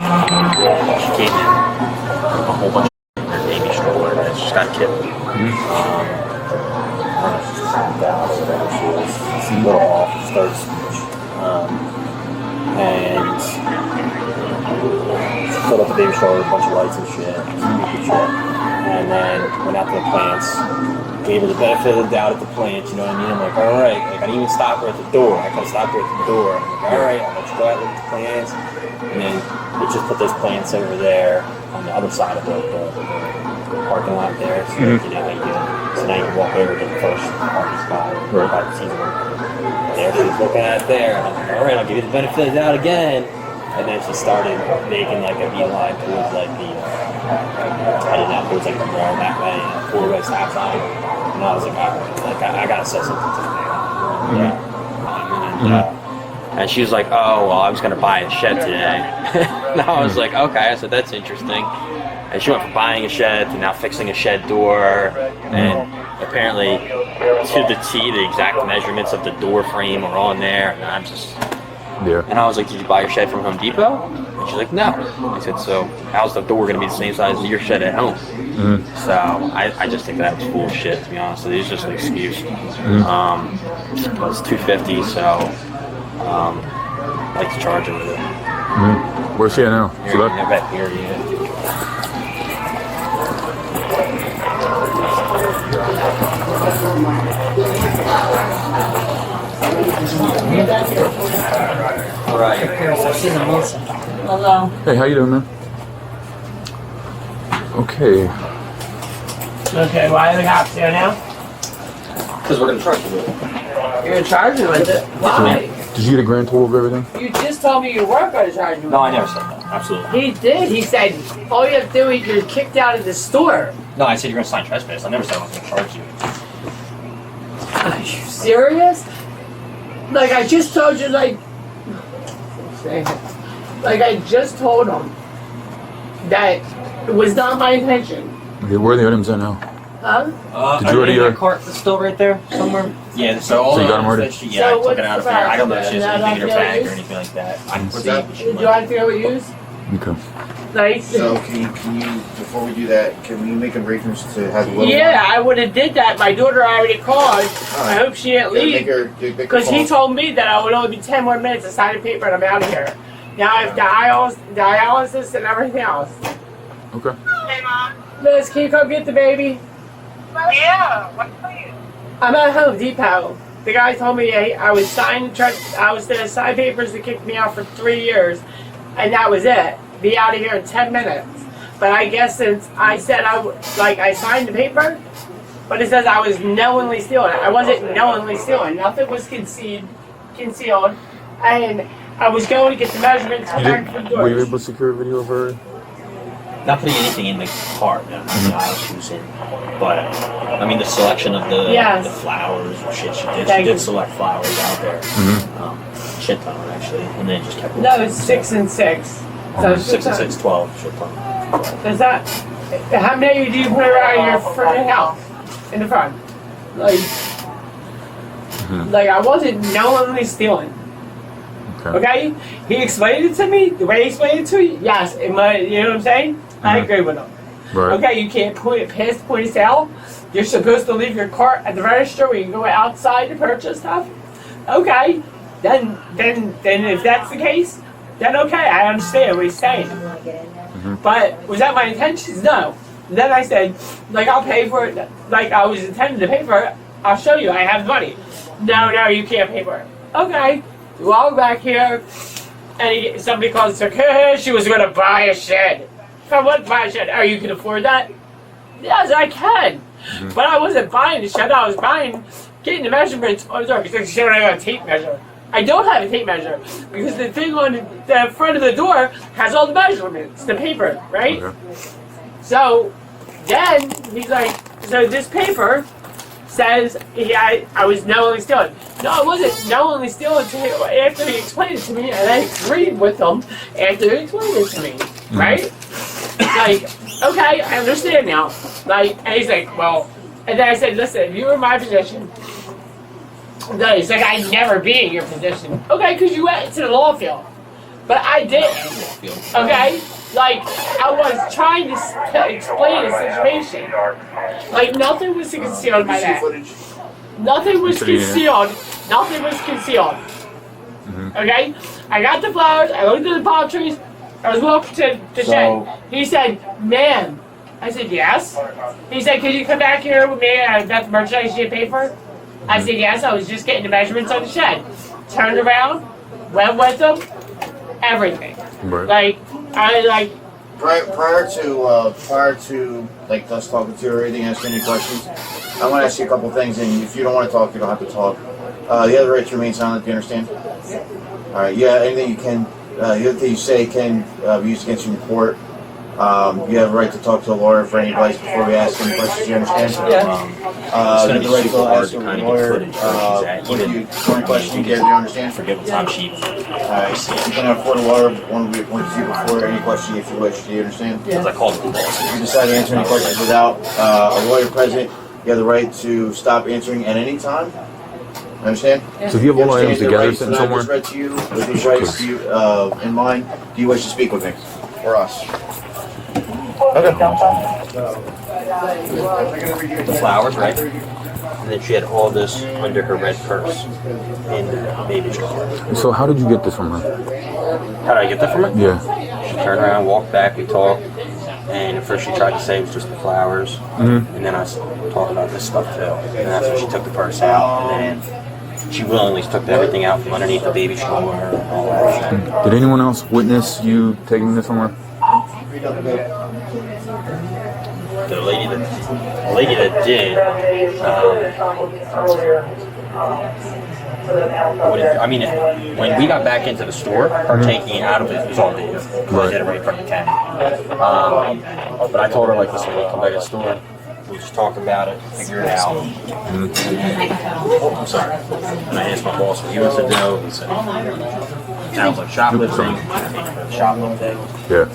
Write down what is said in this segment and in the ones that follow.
She came in with a whole bunch of her baby stroller that just got killed. She was a little off, starts, and she filled up the baby stroller with a bunch of lights and shit, and then went out to the plants, gave her the benefit of the doubt at the plant, you know what I mean? I'm like, alright, like, I didn't even stop her at the door. I could have stopped her at the door. I'm like, alright, I'll let you go out with the plants. And then they just put those plants over there on the other side of the parking lot there. So, you know how you do it. So now you can walk over to the first parking spot. By the season. There she was looking at it there. And I'm like, alright, I'll give you the benefit of the doubt again. And then she started making like a beeline towards like the, heading out towards like the mall that way, four-way stop sign. And I was like, alright, like, I gotta say something to her. And she was like, oh, well, I was going to buy a shed today. And I was like, okay, so that's interesting. And she went from buying a shed to now fixing a shed door. And apparently, to the T, the exact measurements of the door frame are on there. And I'm just... Yeah. And I was like, did you buy your shed from Home Depot? And she's like, no. I said, so how's the door going to be the same size as your shed at home? So I just think that was bullshit, to be honest. It was just an excuse. It's $250, so... I like to charge her with it. Where's she at now? She left? Back here, yeah. Right. Hello. Hey, how you doing, man? Okay. Okay, why are the cops here now? Because we're going to charge you with it. You're going to charge me with it? Why? Did you get a grand total of everything? You just told me you weren't going to charge me with it. No, I never said that. Absolutely. He did. He said, all you have to do is you're kicked out of the store. No, I said you're going to sign trespass. I never said I was going to charge you. Are you serious? Like, I just told you, like I just told him that it was not my intention. Okay, where are the items at now? Huh? Did you already? That cart that's still right there somewhere? Yeah, so all you got them already? I took it out of there. I don't know if she has anything in her bag or use? anything like that. Did you want to figure out what you use? Okay. Like, So can you, before we do that, can we make arrangements to have a little? yeah, I would have did that. My daughter already called. I hope she didn't leave. Because he told me that I would only be 10 more minutes to sign the paper and I'm out of here. Now I have dialysis and everything else. Okay. Hey, Mom. Liz, can you come get the baby? Yeah. What are you? I'm at Home Depot. The guy told me I was signing I was going to sign papers to kick me out for 3 years, and that was it. Be out of here in 10 minutes. But I guess since I said I signed the paper, but it says I was knowingly stealing. I wasn't knowingly stealing. Nothing was concealed, and I was going to get the measurements back from the door. Were you able to secure a video of her? Not putting anything in the cart, no. The aisle she was in. But, I mean, the selection of the flowers and shit she did. She did select flowers out there. Shit ton, actually. And then just kept... No, it's 6 and 6. So 6 and 6, 12. Shit ton. Does that... How many do you put around your front of the house? In the front? Like I wasn't knowingly stealing. Okay? He explained it to me, the way he explained it to you, yes, you know what I'm saying? I agree with him. Right. Okay, you can't put it past the point of sale. You're supposed to leave your cart at the register where you can go outside to purchase stuff. Okay, then if that's the case, then okay, I understand what he's saying. But was that my intentions? No. Then I said, like, I'll pay for it, like I was intending to pay for it. I'll show you, I have the money. No, you can't pay for it. Okay. Well, back here, and somebody calls and said, hey, she was going to buy a shed. If I want to buy a shed, oh, you can afford that? Yes, I can. But I wasn't buying the shed. I was getting the measurements on the door. Because she said I got a tape measure. I don't have a tape measure. Because the thing on the front of the door has all the measurements, the paper, right? Okay. So then he's like, so this paper says I was knowingly stealing. No, I wasn't knowingly stealing after he explained it to me, and I agreed with him after he explained it to me, right? Like, okay, I understand now. Like, and he's like, well, and then I said, listen, if you were in my position, no, he's like, I'd never be in your position. Okay, because you went to the law field. But I didn't. Okay? Like, I was trying to explain the situation. Like, nothing was concealed by that. Nothing was concealed. Nothing was concealed. Okay? I got the flowers, I looked at the palm trees, I was walking to the shed. He said, ma'am. I said, yes. He said, could you come back here with me? I've got the merchandise you pay for. I said, yes. I was just getting the measurements on the shed. Turned around, went with them, everything. Right. Like, I like. Prior to like us talking to you or anything, asking any questions, I want to ask you a couple things, and if you don't want to talk, you don't have to talk. You have the right to remain silent. Do you understand? All right. Yeah. Anything you can, anything you say can be used against you in court. You have a right to talk to a lawyer for any advice before we ask any questions. You understand? Yeah. It's going to be right super hard to kind of get footage where she's at. When you any question you get, do you understand? Forget the time sheet. Alright, you can afford a lawyer, one will be appointed to you before any question if you wish. Do you understand? Because I called the boss. If you decide to answer any questions without a lawyer present, you have the right to stop answering at any time. Understand? So if you have all the items understand together the sitting rights that I just somewhere? read to you, with these rights to you in mind, do you wish to speak with me? Or us? The flowers, right? And then she had all this under her red purse in baby car. So how did you get this from her? How did I get that from her? Yeah. She turned around, walked back, we talked, and at first she tried to say it was just the flowers, and then I talked about this stuff too, and that's when she took the purse out, and then she willingly took everything out from underneath the baby stroller and all that shit. Did anyone else witness you taking this from her? The lady that did, I mean, when we got back into the store, her taking it out of it was all Dave. I did it right from the camera. But I told her, like, listen, we'll come back to the store. We'll just talk about it, figure it out. Oh, I'm sorry. And I asked my boss what he wants to do. He said, sounds like shoplifting. Shoplifting. Yeah.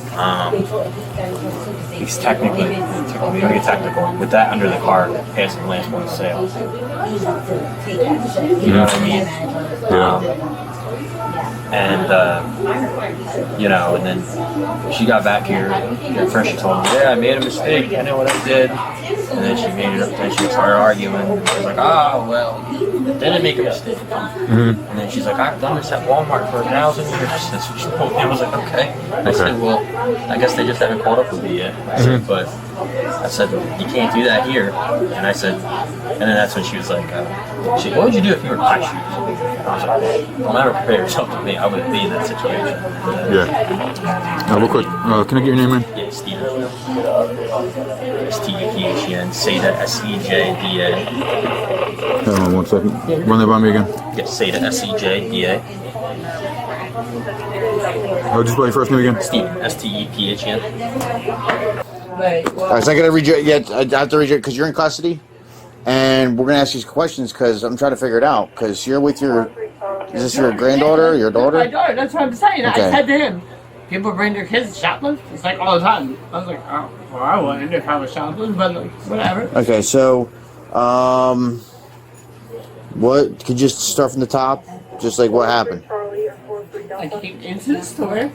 He's technically gonna get technical with that under the car, passing the last one sale. You know what I mean? And then she got back here. At first she told me, yeah, I made a mistake. I know what I did. And then she made it up. Then she started arguing. I was like, oh, well, didn't make a mistake. And then she's like, I've done this at Walmart for 1,000 years. That's what she told me. I was like, okay. I said, well, I guess they just haven't caught up with me yet. I said, but I said, you can't do that here. And I said, and then that's when she was like, what would you do if you were in my shoes? And I was like, don't ever compare yourself to me. I wouldn't be in that situation. Yeah. Now, real quick, can I get your name, man? Yeah, Steven. S-T-E-P-H-E-N. Seda, S-E-J-D-A. Hold on 1 second. Run that by me again. Yeah, Seda, S-E-J-D-A. Just spell your first name again. Steven, S-T-E-P-H-E-N. Alright, so I gotta read you. Yeah, I have to read you because you're in custody, and we're gonna ask you questions because I'm trying to figure it out. Because you're with your, is this your granddaughter, your daughter? My daughter, that's what I'm saying. Okay. I said to him, people bring their kids to shoplift. It's like all the time. I was like, oh, well, I wouldn't if I was shoplifting, but like, whatever. Okay, so, what? Could you just start from the top? Just like what happened? I came into the store.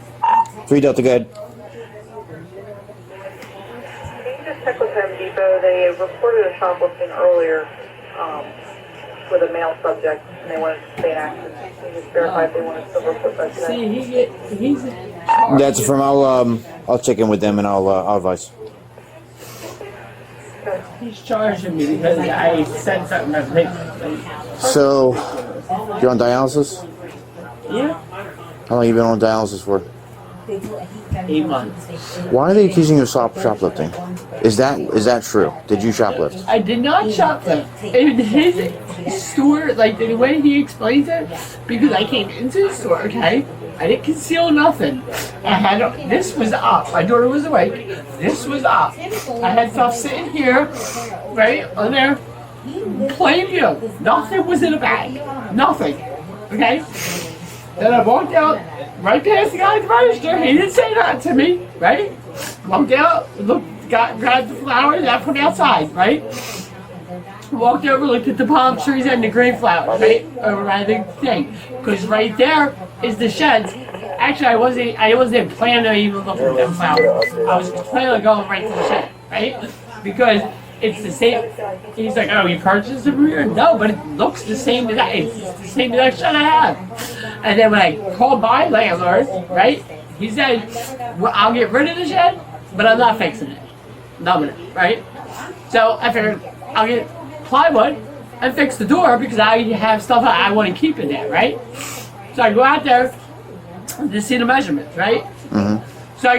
3 Delta, good. Can you just check with Home Depot? They reported a shoplifting earlier with a male subject, and they wanted to stay in action. Can you just verify if they wanted to report that today? See, he's That's from. I'll check in with them and I'll advise. he's charging me because I said something that makes So, you're on dialysis? yeah, How long have you been on dialysis for? 8 months. Why are they accusing you of shoplifting? Is that true? Did you shoplift? I did not shoplift. In his store, like the way he explains it, because I came into the store, okay? I didn't conceal nothing. This was up. My daughter was awake. This was up. I had stuff sitting here, right on there, plain view. Nothing was in a bag. Nothing. Okay? Then I walked out, right past the guy at the register. He didn't say that to me, right? Walked out, grabbed the flowers, I put them outside, right? Walked over, looked at the palm trees and the green flowers, right? Over by the thing. Because right there is the sheds. actually, I wasn't planning on even looking at them flowers. I was planning on going right to the shed, right? Because it's the same. He's like, oh, you purchased it from here? No, but it looks the same as that. It's the same as that shed I have. And then when I called my landlord, right, he said, well, I'll get rid of the shed, but I'm not fixing it. Numbing it, right? So I figured I'll get plywood and fix the door because I have stuff I want to keep in there, right? So I go out there to see the measurements, right? Mm-hmm. So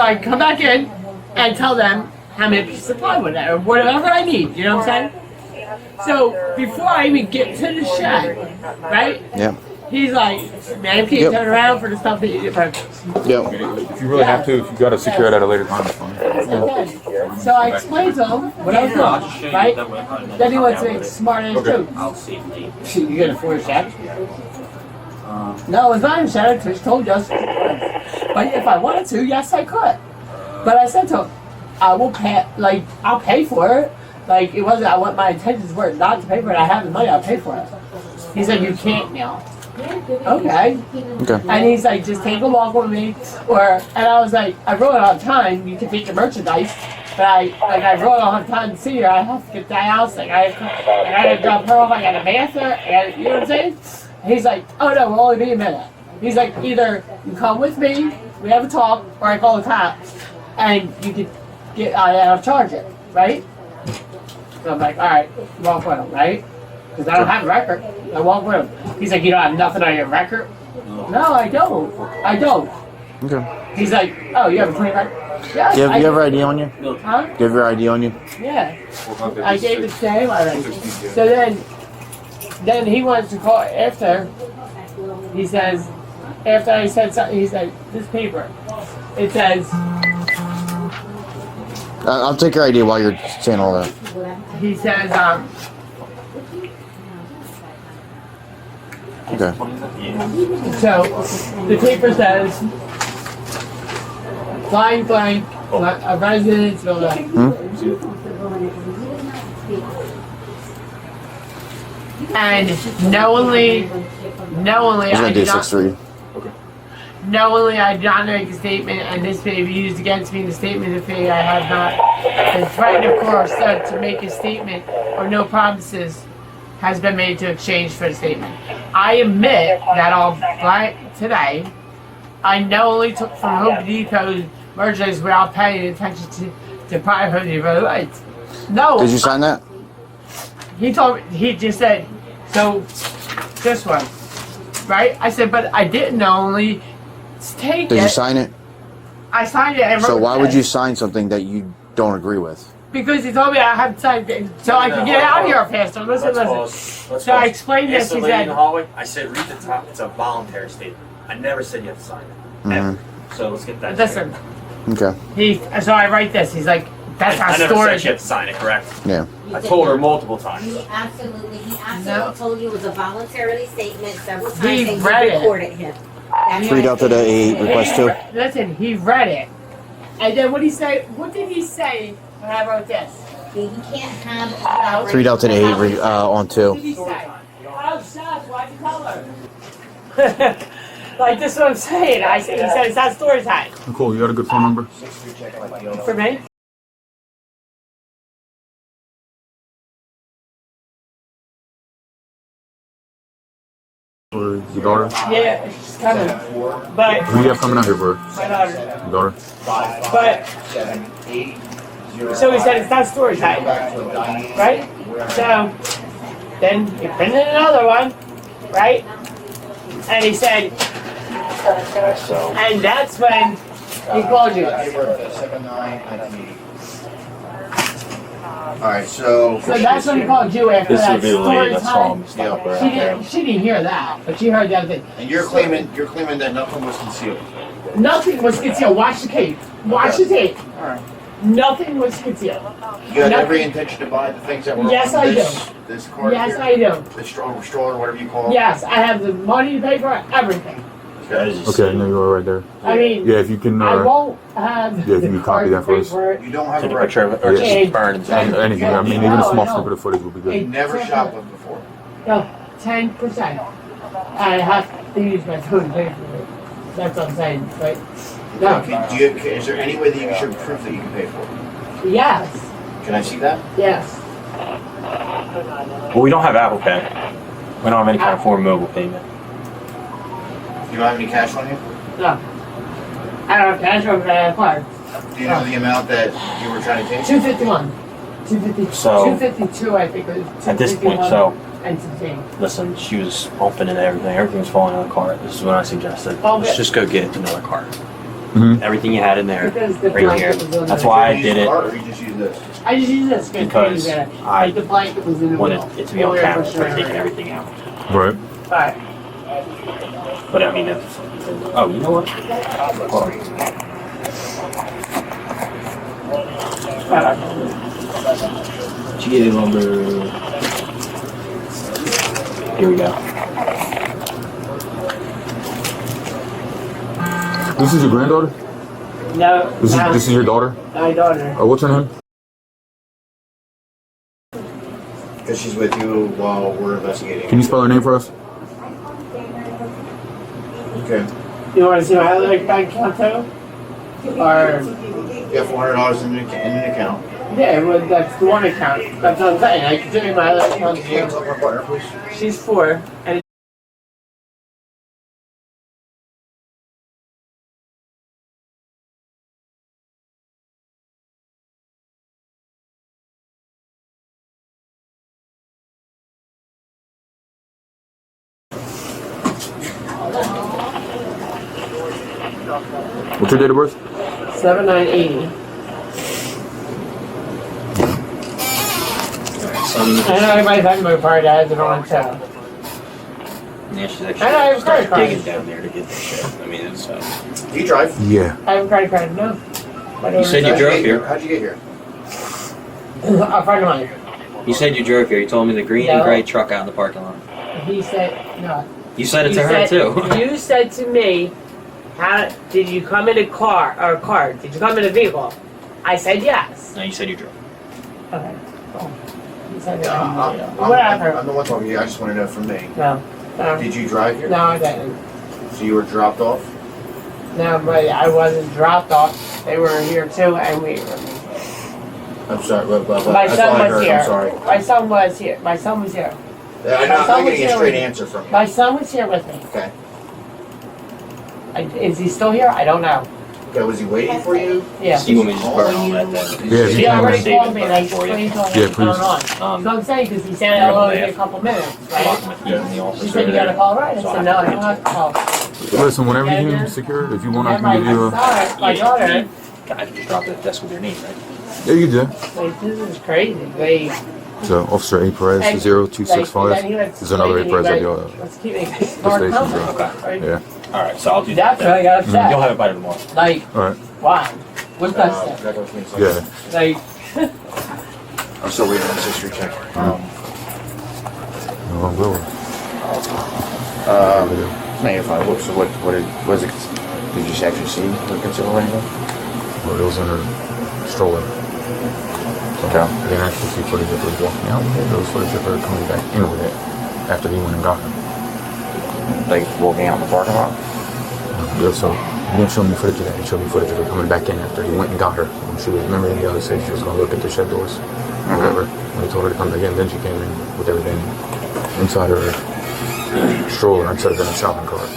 I come back in and tell them how many pieces of plywood or whatever I need. You know what I'm saying? So before I even get to the shed, right? Yeah. He's like, man, can you turn around for the stuff that you purchased? Yep. If you really have to, if you gotta secure it at a later time, it's fine. Okay. So I explained to him what I was doing, right? Then he went to make smart ass jokes. I'll see you later. You gonna afford a shed? No, it's not a shed. Trish told us. But if I wanted to, yes, I could. But I said to him, I will pay. Like, I'll pay for it. Like, it wasn't. I want my intentions were not to pay for it. I have the money. I'll pay for it. He said, you can't now. Okay. And he's like, just take a walk with me. And I was like, I wrote it on time. You can take your merchandise. But I wrote it on time to see her. I have to get that house. Like, I gotta drop her off. I gotta bath her. And you know what I'm saying? And he's like, oh no, we'll only be a minute. He's like, either you come with me, we have a talk, or I call the cops, and you can get out of charge it, right? So I'm like, all right, walk with him, right? Because I don't have a record. I walk with him. He's like, you don't have nothing on your record? No, I don't. I don't. Okay. He's like, oh, you have a clean record? Yes, Do you have your ID on you? Huh? Do you have your ID on you? Yeah. I gave it to him already. So then he wants to call after. He says, after I said something, he said, this paper. It says, I'll take your ID while you're saying all that. he says, Okay. so the paper says, blank, a residence building. And knowingly I did not. 6'3". Knowingly, I did not make a statement, and this may be used against me in the statement of fee. I have not been threatened, of course, to make a statement, or no promises has been made to exchange for the statement. I admit that today, I knowingly took from Home Depot merchandise without paying attention to private Home Depot rights. No. Did you sign that? He just said, so, this one, right? I said, but I didn't knowingly take it. Did you sign it? I signed it. And So wrote why it. would you sign something that you don't agree with? Because he told me I had to sign it so I could get out of here faster. Listen. So I explained this. He said, in the hallway, I said, read the top. It's a voluntary statement. I never said you have to sign it. Ever. So let's get that listen. Okay. So I write this. He's like, that's not I never said storage. you have to sign it, correct? Yeah. I told her multiple times. He absolutely told you it was a voluntary statement several times, He and read you it. recorded him. That's 3 Delta to 8 request 2. Listen, he read it. And then what did he say when I wrote this? He can't have 3 Delta to 8 on 2. What did he say? Oh, shucks, why'd you tell her? Like, this is what I'm saying. He said it's not story time. Cool. You got a good phone number? For me? For your daughter? Yeah, she's coming. But Who do you have coming out here for? my daughter. Your daughter? But so he said it's not story time, right? So then he printed another one, right? And he said, and that's when he called you. Alright, so. So that's when he called you after that story that's time. She didn't hear that, but she heard the other thing. And you're claiming that nothing was concealed. Nothing was concealed. Watch the tape. Watch the tape. Nothing was concealed. You had every intention to buy the things that were Yes, on I this card Yes, here? I do. The stroller, whatever you call it? Yes, I have the money to pay for everything. Okay, no, you were right there. I mean, Yeah, if you can. I won't have yeah, if you the can copy card that to for pay us. for it. You don't have Take a a picture record. of it, or Yeah. just burn it. Anything. I mean, even a small snippet of footage would be good. You never shoplifted before. No, 10%. I have to use my phone to pay for it. That's what I'm saying, right? No. Is there any way that you can show proof that you can pay for it? Yes. Can I see that? Yes. Well, we don't have Apple Pay. We don't have any kind of form of mobile payment. You don't have any cash on you? No. I don't have cash or I have card. Do you know the amount that you were trying to take? 251. 250. So- 252, I think it was. At this point, 251 so and 15. listen, she was opening everything. Everything was falling out of the cart. This is what I suggested. Oh, Let's yeah. just go get another cart. Mhm. Everything you had in there, Because the right here. blanket was on That's the- why I You use did the it. card, or you just use this? I just use this Because I like the blanket was in the wanted middle. it to be on camera for taking everything out. Right. Alright. But I mean, it's, oh, you know what? Hold on. GA lumber. Here we go. This is your granddaughter? No. This is your daughter? My daughter. What's her name? Because she's with you while we're investigating. Can you spell her name for us? Okay. You want to see my other bank account too? Or You have $400 in an account. yeah, well, that's the one account. That's what I'm saying. I can give you my other account Can you too. tell my partner, please? She's 4, and What's your date of birth? 7980. So, I mean, I know everybody's having my card has it on too. yeah, she's I know, actually I've started heard digging cards. down there to get this shit. I mean, it's, Do you drive? Yeah. I have a credit card, no. You said you drove here. How'd you get here? A friend of mine. You said you drove here. You told me the green and No. gray truck out in the parking lot. He said, no. You said it You to her said- too. You said to me, how did you come in a car, or a car? Did you come in a vehicle? I said yes. No, you said you drove. Okay, cool. You said I'm whatever. the one talking to you. I just want to know from me. No. No. Did you drive here? No, I didn't. So you were dropped off? No, but I wasn't dropped off. They were here too, and we were. I'm sorry. My That's all I son was heard. here. I'm sorry. My son was here. My son was here. I'm not getting a straight answer from you. My son was here with me. Okay. Is he still here? I don't know. Okay, was he waiting for you? Yeah. You want me to just burn all that then? Yeah, He you can already save called it me and I for you. explained to him Yeah, what's going please. on. So I'm saying, because he said it'll only be a couple minutes, right? Walking with you in the office She said, over you gotta there. call right. I So said, no, I don't have to call. Listen, whenever you can secure it, if you want, I And can give you a. my daughter, God, you just dropped it at the desk with your name, right? Yeah, you do. like, this is crazy. They, So, Officer A. Perez, and, 0265. like, then he was There's another A. explaining, Perez at like, the. let's keep it station, more bro. confident, right? Yeah. All right, so I'll do that. That's when I got Then. You'll upset. have it by tomorrow. Like, Alright. why? What's that stuff? That goes to me, so- Yeah. Like, I'm still waiting on this history check. No, I'm good. No, you're fine. So what was it? Did you actually see the concealed anything? Well, it was in her stroller. So, Okay. I didn't actually see footage of her walking out with it. There was footage of her coming back in with it after he went and got her. Like walking out in the parking lot? Yeah, so he didn't show me footage of that. He showed me footage of her coming back in after he went and got her. When she was, remember the other said she was going to look at the shed doors or whatever. When he told her to come back in, then she came in with everything inside her stroller instead of in a shopping cart.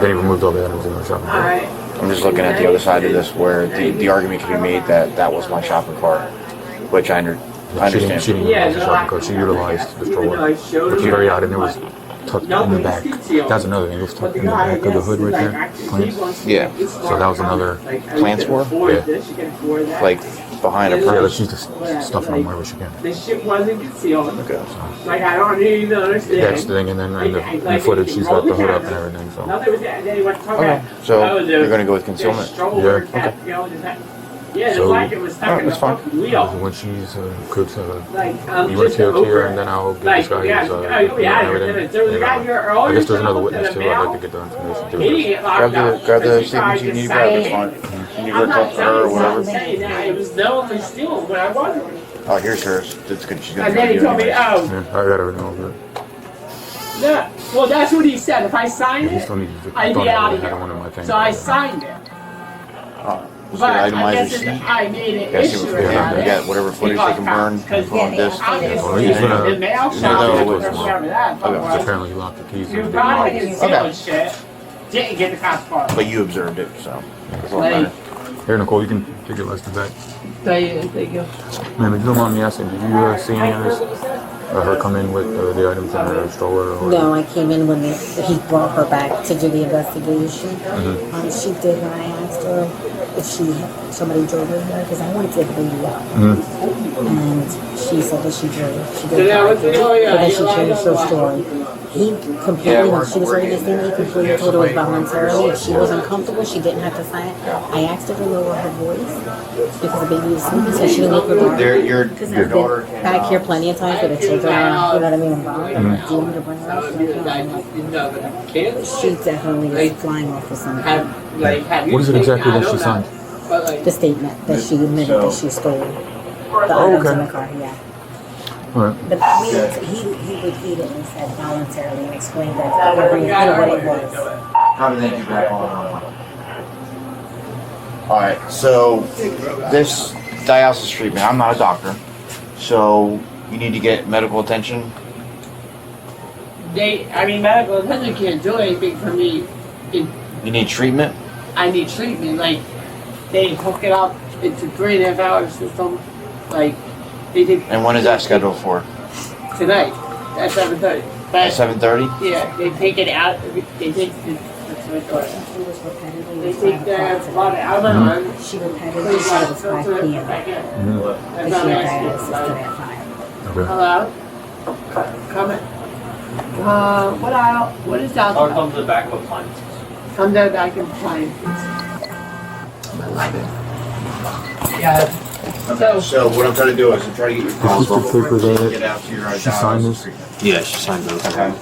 Then he removed all the items in the shopping cart. alright. I'm just looking at the other side of this where the argument can be made that that was my shopping cart, which I understand. She didn't utilize the shopping cart. She utilized the stroller, which is very odd, and it was tucked in the back. That's another thing. It was tucked in the back of the hood right there. Plants. Yeah. So that was another. Plants were? Yeah. Like behind a Yeah, purse. she's just stuffing them wherever she can. The shit wasn't concealed. Okay. Like, I don't even understand. That's the thing, and then in the footage, she's got the hood up and everything. So. Nothing was that. Then he went to talk about. So you're gonna go with concealment? Yeah. Yeah. Yeah, the So- blanket was stuck in the that's fine. fucking wheel. When she's could Like, you want just to over here, it. and then I'll give Like, this guy yeah, his you'll be out of here. everything. There was a guy And, here I earlier. guess there's another someone witness said too. a I'd male. like to get the information He didn't too. get locked up. Grab the because he statements tried you to need to grab. That's say- fine. Can you I'm go not talk to her or saying whatever? saying that. It was knowingly stealing when I wasn't. Oh, here's hers. That's good. She's gonna And then he do told me, anyways. oh, Yeah, I got everything over it. Yeah. Well, that's what he said. If I signed He it, told me to I'd throw be it out away. of I don't want it in my here. thing. So I signed it. Just But get I itemized guess receipt. I made an Guess issue if about they it. got whatever footage they can burn, Because put on disc. Well, obviously, he's gonna- the mail he's shop gonna didn't do it remember that. But Okay. Apparently he locked the keys. you in. probably didn't steal Okay. his shit. Didn't get the cops car. But you observed it, so. That's all Like, that Here, Nicole, you can take your license back. thank you. Ma'am, if you don't mind me asking, did you see any of this? Her come in with the items in her stroller? Or No, I came in when he brought her back to do the investigation. She did, and I asked her if somebody drove her here, because I wanted to get the baby out. And she said that she drove. She did Yeah, what's the drive, story? but then she You changed her lied. story. He completely, when she was ready to stand there, he completely told her it was voluntarily. If she wasn't comfortable, she didn't have to sign it. I asked her to lower her voice because the baby was sleeping, so she didn't look her Your Because your I've daughter been can, back here plenty of times with the children, you know what I mean, involved. Do you want me to bring her out? She definitely is flying off with something. What is it exactly that she signed? The statement that she admitted that she stole the items in the car, yeah. All right. But he repeated and said voluntarily and explained that every, what it was. how do they do that on? Alright, so this dialysis treatment, I'm not a doctor, so you need to get medical attention. Medical attention can't do anything for me. You need treatment. I need treatment. Like, they hook it up into 3.5 hour system. Like, they did And when is that scheduled for? tonight at 7:30. At But 7:30? yeah, they take it out. They take the. That's what I thought. She was repetitive. They take the blood out of it. She repetitively said it was 5 p.m. Back in. Mhm. But That's she not had asking. dialysis today at 5. Okay. Hello. Come in. What out? What is out Or there? come to the back of appliances. Come down back and find. Yeah. So what I'm trying to do is I'm trying to get your This is the paper that get out to your she signed this? Yeah, she signed those. Okay.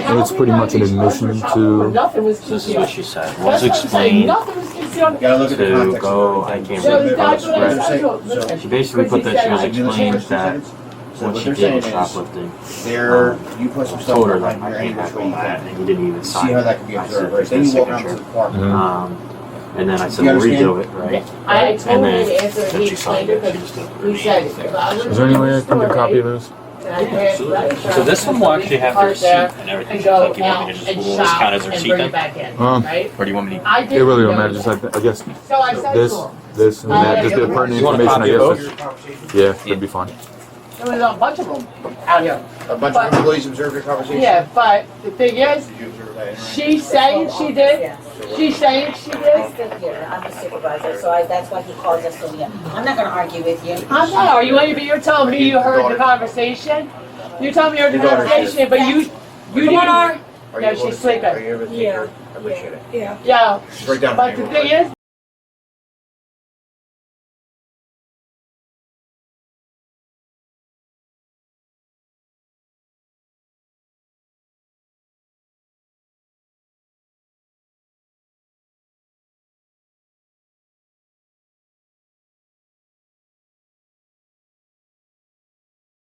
And it's pretty much an admission to- Nothing was This is concealed. what she said. That's Was what I'm saying. explained Nothing was concealed. You gotta look at the to context. go. of I everything. can't So remember. that's what I They're said saying- to him. Listen, She basically put that she was Because he said, explained Two that seconds. So what what she they're did saying was is, shoplifting. there, you put some stuff Told her behind that I your can't ankle have where all you that, can and he didn't even sign see how it. that can be I observed, said, right? "There's Then no you walk out to signature." the car. And then I said, You we'll understand? redo it, right? I told And her then to answer. He she signed explained it. it. She just didn't He read said, it. Is there any way I can get a copy of this? So this one will actually have the receipt and everything. And So go like, you want me out to just and roll this shop count as a and receipt bring then? it back in, Um, right? Or do you want me to? I It really didn't don't know. matter. Just I guess So I said this, to him, this, and that. Just the pertinent You want a information. I copy of guess. both? Yeah, that'd be fine. there was a bunch of them out here. A bunch But- of employees observed your conversation? Yeah, but the thing is, Did you observe that? she's saying she did. She's saying she I did. still here. I'm the supervisor, so that's why he called us over here. I'm not gonna argue with you. I'm not arguing, but you're telling me you heard the conversation. You're telling me you heard the Your daughter conversation, but you didn't. Are No, you able she's to- sleeping. Are you able to take her? I appreciate it. Yeah, Just break down. but the thing is,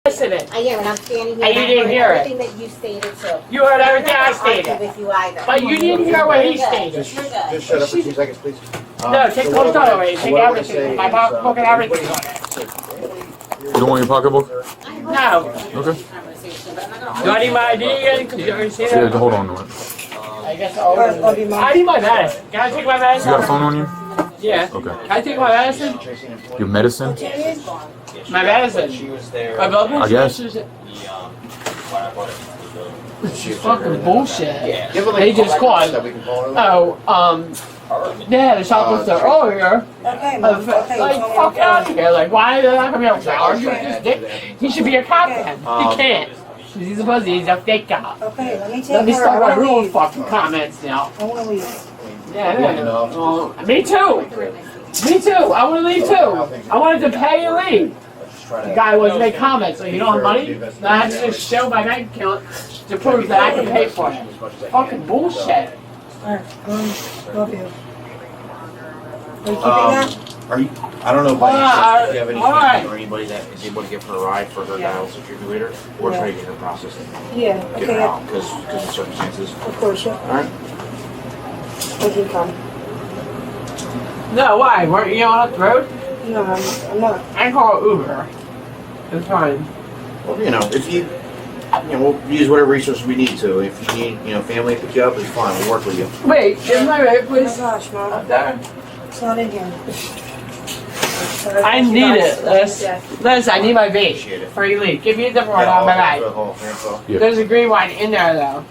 listen it. Yeah, and I'm standing here. And you I didn't heard hear it. everything that you stated too. You heard I'm everything not I gonna argue stated. with you either. But you didn't hear what he You're good. stated. Just You're good. shut up for 2 seconds, please. No, take So the what whole I'm time gonna- away. so Take what I'm gonna everything. say My is, pocket, everything on it. You don't want your pocketbook? No. Okay. Do I need my ID again? Because you already seen Yeah, it. hold on to it. I guess I need my medicine. Can I take my You got a medicine? phone on you? Yeah. Okay. Can I take my medicine? Your medicine? My medicine. My blood I pressure. guess. It's fucking bullshit. Give her, They just called. that we can call her. Oh, they had a shoplifter earlier. Okay, Like, fuck out of here. Like, why are they not coming out? Argue with this dick? He should be a cop then. He can't. He's a pussy. He's a fake cop. Okay, let me take Let me her. start I my wanna real leave. fucking comments now. I wanna leave. Yeah, well, me too. Me too. I want to leave too. I wanted to pay and leave. The guy wants to make comments. So you don't have money? Then I have to just show my bank account to prove that I can pay for it. Fucking bullshit. Alright, love you. Are you keeping that? Are you? I don't know if you have any Alright. or anybody that is able to give her a ride for her dialysis defibrillator. We're trying to get her processed. Yeah, Get her okay, out because of circumstances. of course, yeah. All right. I can come. No, why? Weren't you on the road? No, I'm not. I call Uber. It's fine. Well, you know, if you know, we'll use whatever resources we need to. If you need, you know, family to pick you up, it's fine. We'll work with you. Wait, is my vape, Oh my please? gosh, Mom. Up there? It's not in here. I need it, Liz. Yes. Liz, I need my vape Appreciate it. before you leave. Give me a different one on my bag. Yeah. There's a green one in there, though.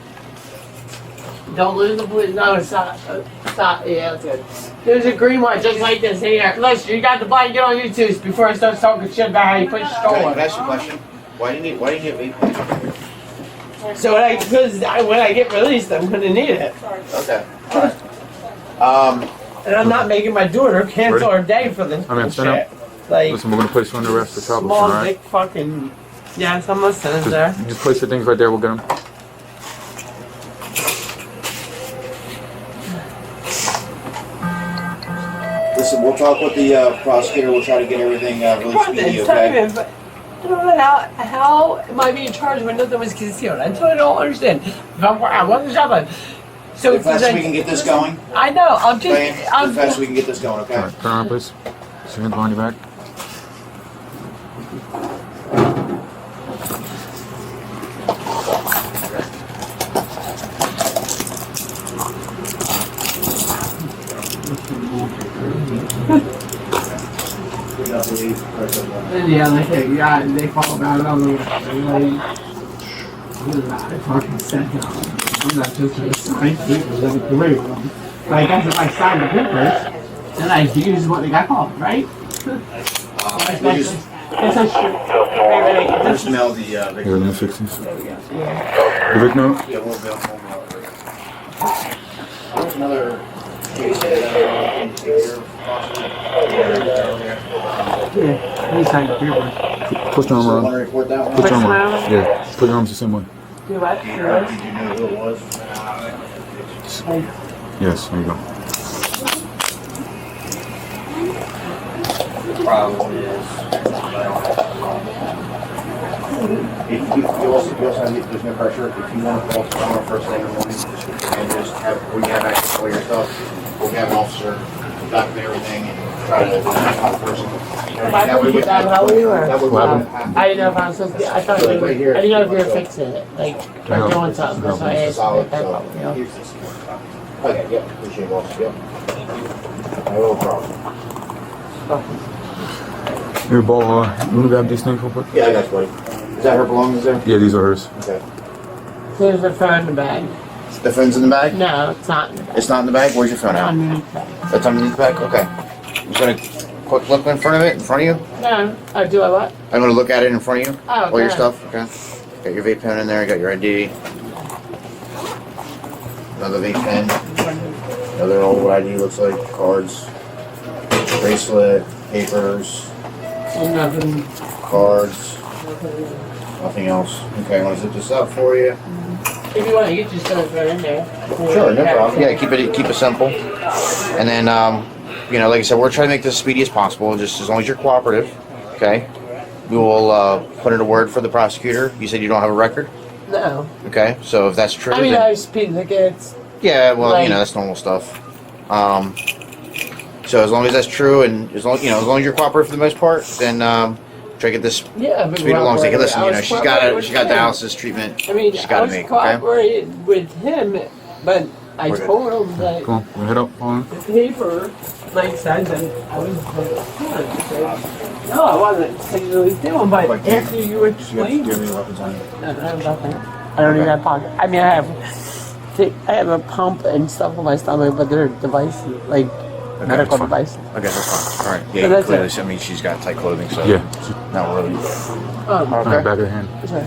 Don't lose the blue. No, it's not. It's not. Yeah, it's good. There's a green one just like this in here. Listen, you got the blanket on YouTube before I start talking shit about how you put your Can skull I on. ask you a question? Why do you need vape? So when I get released, I'm gonna need it. Okay. All right. And I'm not making my daughter cancel her day for this I mean, stand bullshit. Like, Listen, we're gonna place you under arrest for shoplifting, small alright? dick fucking. Yes, I'm listening there. Just place your things right there, we'll get them. Listen, we'll talk with the prosecutor. We'll try to get everything really speedy. Okay. But I don't know how am I being charged when nothing was concealed? I totally don't understand. If I wasn't shoplifting. So The faster we can get this going, I know. I'm just. Diane, the faster we can get this going. Okay. Alright, turn around, please. Put your hands behind your back. Yeah, they fall about on the I fucking said no. I'm not just gonna sign papers and agree with them. But I guess if I sign the papers, then I use what they got called, right? We just It's a shit. just mail the Here, victim. new 60s. The Vic note? Yeah, we'll mail. There's another case that can take care of possibly. Yeah, he signed the papers. Twist your arm So around. want to report that one? Put your arm my around. arm? Yeah, put your arms the same way. Do what? Did you know who it was? Yes, there you go. Problem is, If you also have, there's no pressure. If you want to call tomorrow first thing in the morning and just have, we have access to all your stuff, we'll have an officer document everything and try to find the person. That way we- That how we were. that way we What don't happened? have- I didn't know if I was supposed to be, I thought you were, I didn't know if you were fixing it, like, or doing something, that's why I asked Solid, if that so. problem, you know? Okay, yep, appreciate it, boss, yep. No problem. Here, Ball, you wanna grab these things real quick? Yeah, I got you, buddy. Is that her belongings there? Yeah, these are hers. Okay. There's a phone in the bag. The phone's in the bag? No, it's not in the bag. It's not in the bag? Where's your phone at? Underneath the bag. That's underneath the bag? Okay. I'm gonna quick look in front of it, in front of you. No, oh, do I what? I'm gonna look at it in front of you. Oh, All your okay. stuff, okay? Got your vape pen in there, got your ID. Another vape pen. Another old ID looks like, cards. Bracelet, papers, And nothing. cards. Nothing else. Okay, I'm gonna zip this up for you. If you want to get your stuff right in there. Sure, no problem. Yeah, keep it simple. And then, you know, like I said, we're trying to make this as speedy as possible, just as long as you're cooperative, okay? We will put in a word for the prosecutor. You said you don't have a record, No. okay? So if that's true, I mean, then, I have speed tickets. yeah, well, like- you know, that's normal stuff. So as long as that's true, and as long as you're cooperative for the most part, then try to get this Yeah, but speed along. Say, listen, I you know, was she's cooperating got with him. dialysis treatment. I mean, she's I got to was make, okay? cooperating with him, but I We're good. told him that Come on, we'll head up, Paul. the paper, like, said that I was no, I wasn't sexually stealing, but after you explained, any weapons on you? no, I have nothing. I don't even have pocket. I mean, I have a pump and stuff on my stomach, but they're devices, like medical fine. devices. Okay, that's fine. All right. So Yeah, that's clearly. it. I mean, she's got tight clothing, so Yeah, not really. Um, on the back of the hand. Sorry.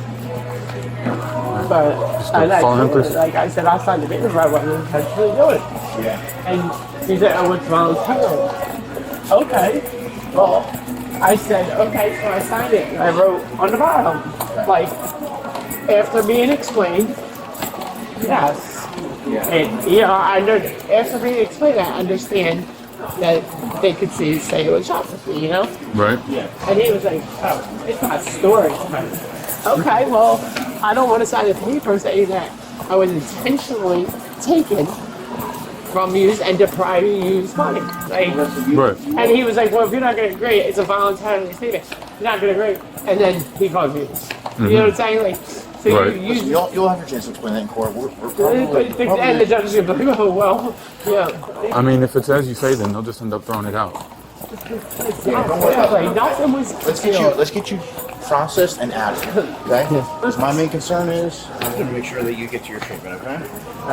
But and I follow him, told Chris. her, like I said, I signed the paper, but I wasn't intentionally doing it. Yeah. And he said, oh, what's wrong with her? Okay. Well, I said, okay, so I signed it. And I wrote on the bottom, like, after being explained, yes. Yeah. And, you know, after being explained, I understand that they could say it was shoplifting, you know? Right. And he was like, oh, it's not storage. Okay, well, I don't want to sign a paper saying that I was intentionally taken from you and depriving you of money. Like, Right. and he was like, well, if you're not going to agree, it's a voluntary statement. You're not going to agree. And then he calls me. You know what I'm saying? Like, so Right. Listen, you'll have your chance to explain that in court. We're probably, and the judge is going to be like, oh, well, yeah. I mean, if it's as you say, then they'll just end up throwing it out. Like, nothing was let's get you processed and out of here, okay? Because my main concern is I'm going to make sure that you get to your treatment, okay? All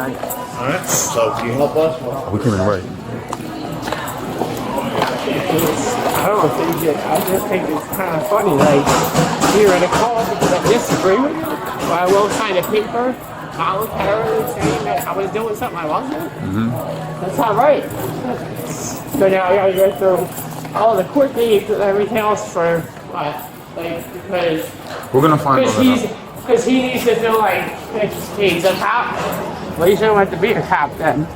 right. So can you help us? We came in right. I don't think it. I just think it's kind of funny. Like, you're in a call because I disagree with you, but I will sign a paper voluntarily saying that I was doing something I wasn't. That's not right. So now I gotta go through all the court dates and everything else for what? Like, because We're gonna find all that out. because he needs to feel like he's a cop. Well, he shouldn't want to be a cop then.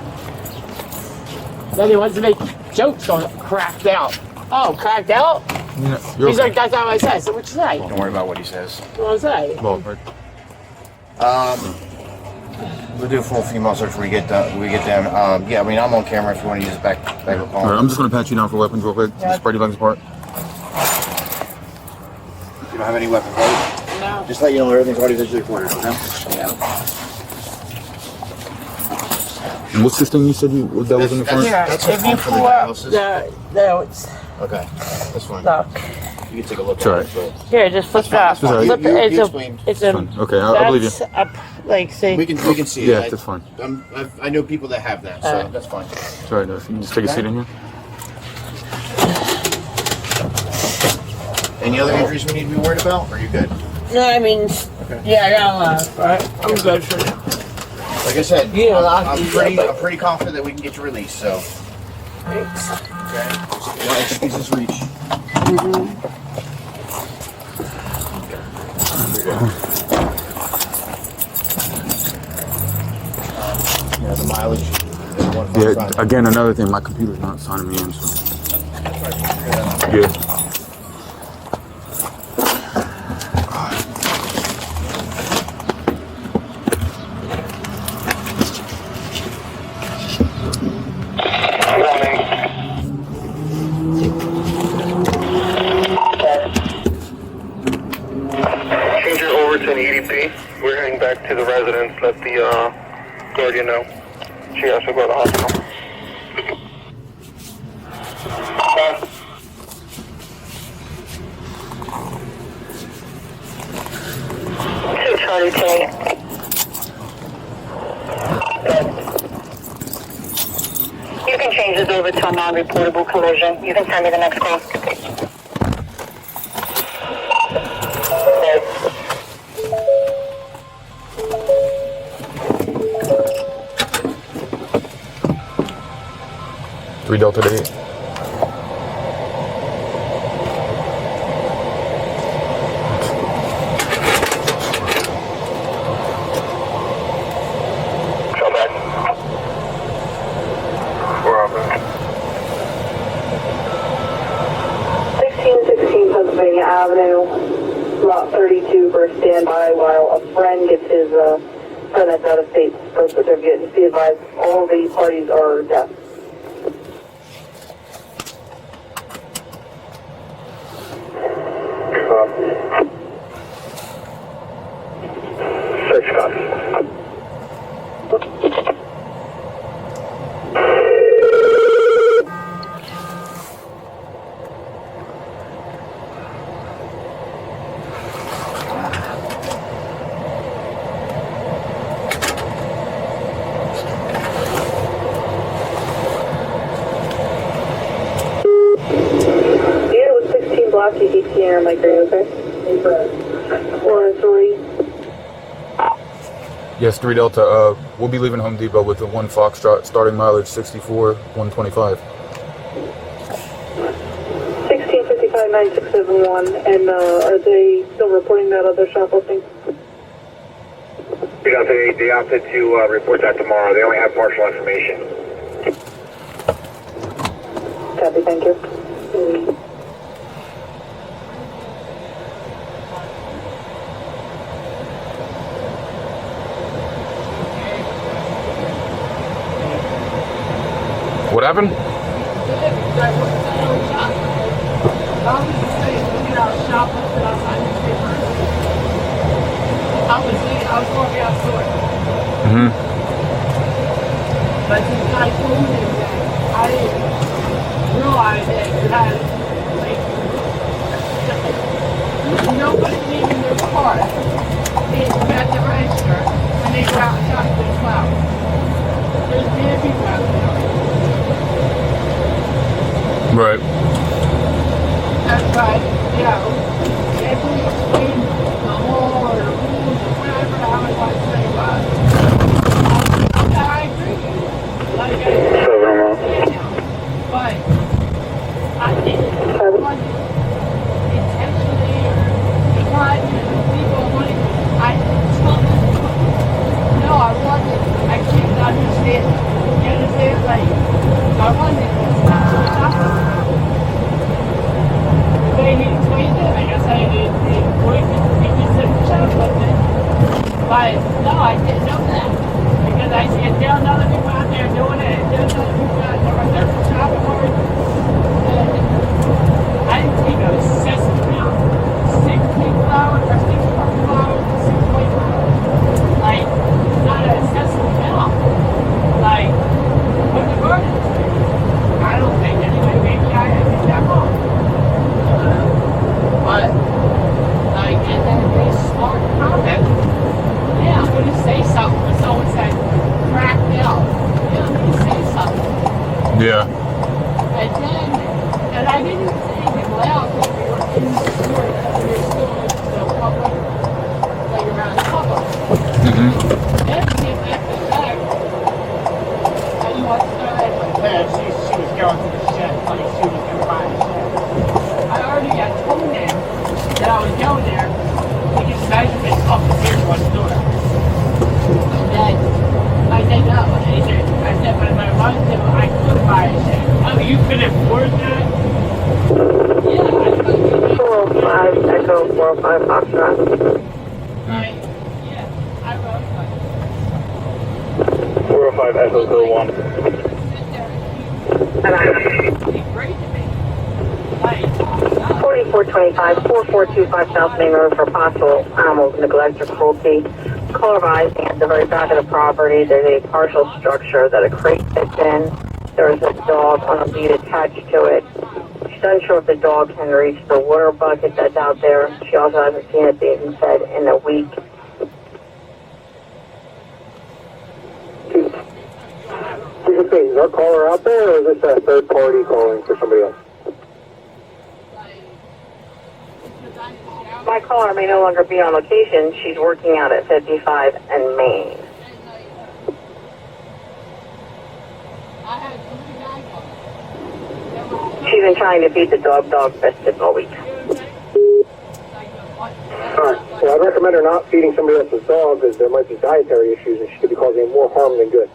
Then he wants to make jokes on cracked out. Oh, cracked out? Yeah, you're He's okay. like, that's not what I said. So what you say? Don't worry about what he says. What was I say? Well, right. We'll do a full female search when we get them. Yeah, I mean, I'm on camera if you want to use it back All right, phone. I'm just gonna pat you down for weapons real quick. Just spread your legs apart. You don't have any weapons, right? No. Just let you know everything's already visually recorded, okay? And what's this thing you said that was in the front? Yeah, That's if a you phone for pull the up houses. no, it's Okay, that's fine. look. You can take a look It's all at it. right. So. Here, just flip it That's up. fine. You- Flip you it. explained. It's a. Fine. Okay, I believe you. That's up, like, see. We can see it. Yeah, that's fine. I know people that have that, so that's fine. It's all right, though. You can just take a seat in here. Any other injuries we need to be worried about? Or are you good? No, I mean, yeah, I got a lot. Alright, I'm good for now. Like I said, You know, I'll I'm do pretty, that, I'm pretty confident that we can get you released. So, Thanks. okay. Well, excuse this reach. Yeah, the mileage. Yeah, again, another thing, my computer's not signing me in, so. Yeah. Change it over to an EDP. We're heading back to the residence. Let the guardian know. She has to go to the hospital. Two Charlie K. You can change this over to a non-reportable collision. You can send me the next call. Three Delta to 8. Come back. We're over. 1616 Pennsylvania Avenue, lot 32 for standby while a friend gets his friend that's out of state birth certificate. Just be advised, all the parties are deaf. Search copy. Yeah, it was 16 blocks, you keep seeing her, Mike, are you okay? 4 and 3. Yes, 3 Delta. We'll be leaving Home Depot with the 1 Foxtrot, starting mileage 64, 125. 1655-9671, and are they still reporting that other shoplifting? They opted to report that tomorrow. They only have partial information. What happened? I was walking outside. Mm-hmm. But the guy told me that I didn't realize that you had, like, nobody leaving their car. They at the register and they go out and shop their flowers. There's many people out there. Right. That's right, if we explain the law or the rules or whatever, I would like to say, I agree. Like I said, but I didn't want it intentionally or trying to people money. I told them, no, I wanted, I can't understand. You understand? Like, I wanted to stop. They need to explain it. I guess I did shoplifting. But no, I didn't know that. Because I see there are other people out there doing it, and there's other people out there right there shopping hard. And I didn't think it was excessive amount. 6 people hours or 6 people hours or 6 people hours. Like, not an excessive amount. Like, what the burden is. I don't think anyway, maybe I did that wrong. But, like, and then they smart comment. Yeah, I'm going to say something when someone said, crack out. Yeah, I'm going to say something. Yeah. And then, and I didn't even say anything loud because we were in the store and we were still in the public, like around the public. Mm-hmm. Then she left it back. And you want to start at my bed. She was going to the shed, like she was going to buy the shed. I already had told him that I was going there to get measurements off the here one door. And then I said, no, I said, but if I wanted to, I could buy a shed. Oh, you could afford that? Yeah, I could. 405 Echo 405 Foxtrot. Like, yeah, I wrote like, 405 Echo Go 1. sit there and be great to me. Like, 4425, 4425 South Main Road for possible animal neglect or cruelty. Color of eyes at the very back of the property. There's a partial structure that a crate fits in. There's a dog on a lead attached to it. She's unsure if the dog can reach the water bucket that's out there. She also hasn't seen it being fed in a week. Is our caller out there, or is this a third party calling for somebody else? My caller may no longer be on location. She's working out at 55 and Main. She's been trying to feed the dog biscuits all week. Alright, well, I'd recommend her not feeding somebody else's dog because there might be dietary issues and she could be causing more harm than good.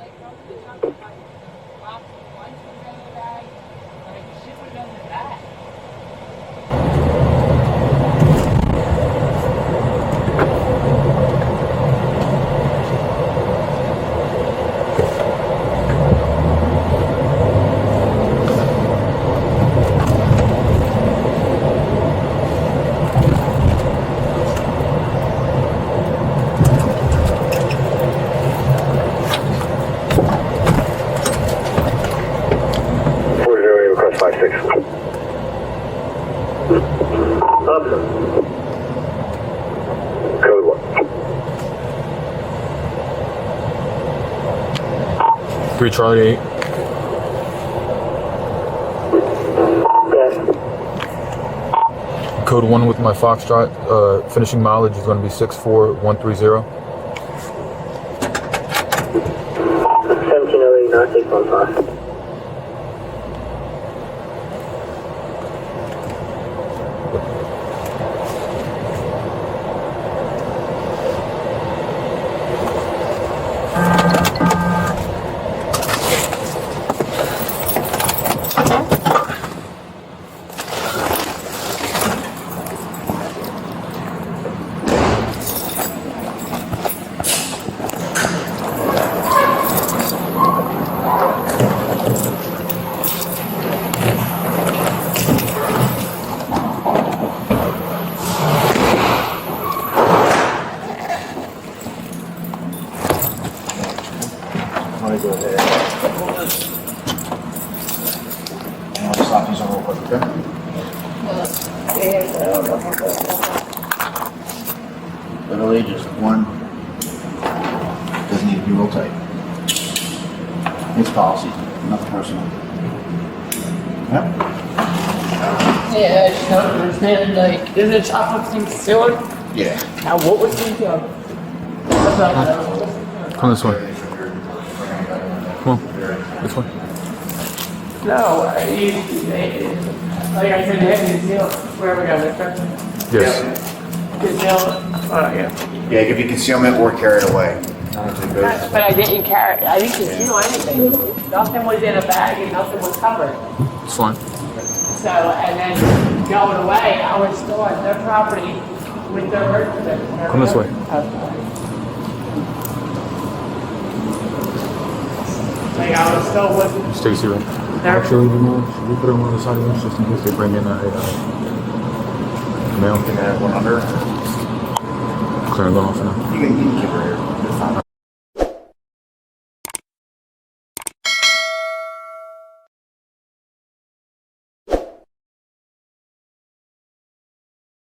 Code 1. 3 Charlie 8. Yes. Code 1 with my Foxtrot. Finishing mileage is going to be 64130. 1708, not 615. policy, nothing personal. Yep. Yeah, I just don't understand, like, is it shoplifting concealed? Yeah. Now, what was he doing? Come this way. Come on. This way. No, like I said, they had concealed. Where are we going, Victor? Yes. Concealed? Oh, yeah. Yeah, it could be concealment or carried away. But I didn't carry, I didn't conceal anything. Nothing was in a bag and nothing was covered. It's fine. So, and then going away, I was still on their property with their merchandise. Come this way. Like I was still with Stacy, right? their. Actually, you know, should we put them on the side of this just in case they bring in a mail? Can I have one under? Clear and go off for now. You can keep her here.